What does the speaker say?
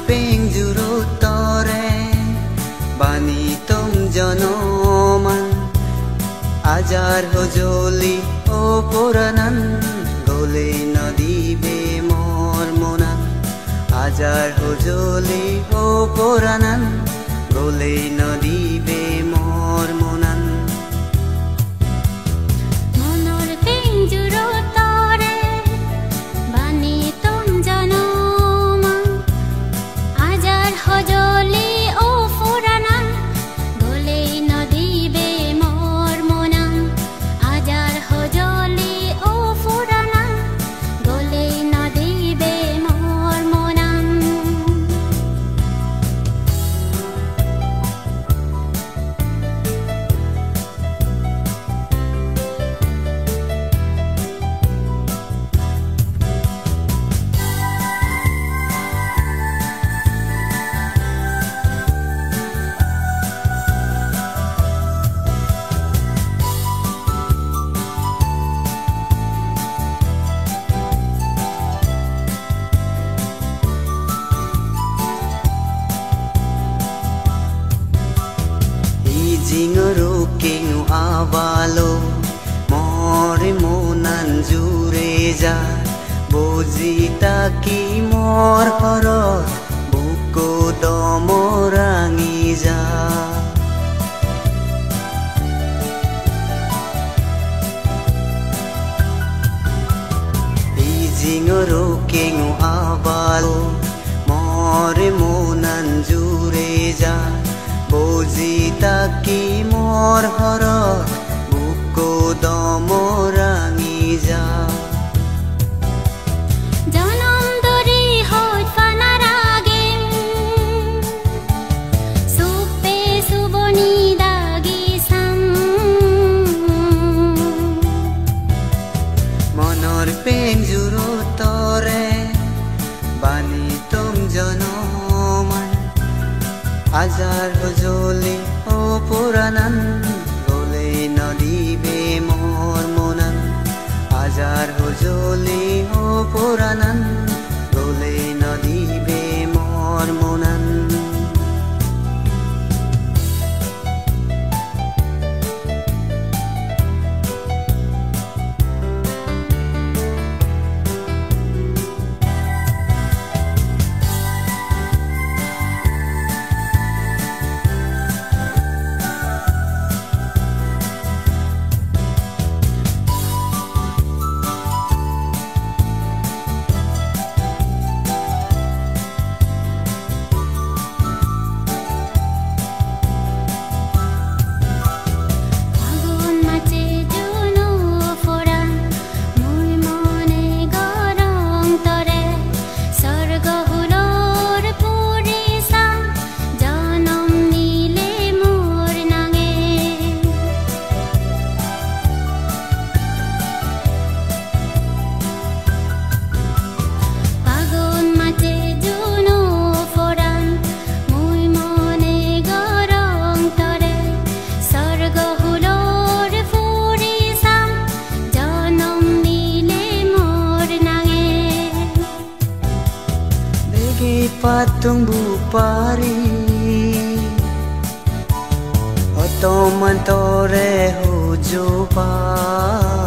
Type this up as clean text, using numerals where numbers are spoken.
পেংজুৰো তৰে বাণী তুম জনমান আজাৰ হজলি ও পুৰানান গলে নদীবে মোৰ মনান আজাৰ হজলি ও পুরানান গলে নদীবে মোর Manan Jingaro kengu avalo more monan jureja bojita ki mor horot buko domorangi ja Jingaro kengu avalo more monan jureja bojita ki mor horot buko domorangi ja janam dori hot fanarage supe suboni dagi sam monor penjuro tore bani tum janoman আজাৰ হজলি ও পুৰানান গলে নদীবে মোৰ মনান আজাৰ হজলি ও পুৰানান গলে নদীবে মোৰ Manan patung bupari otoman tore hujo pa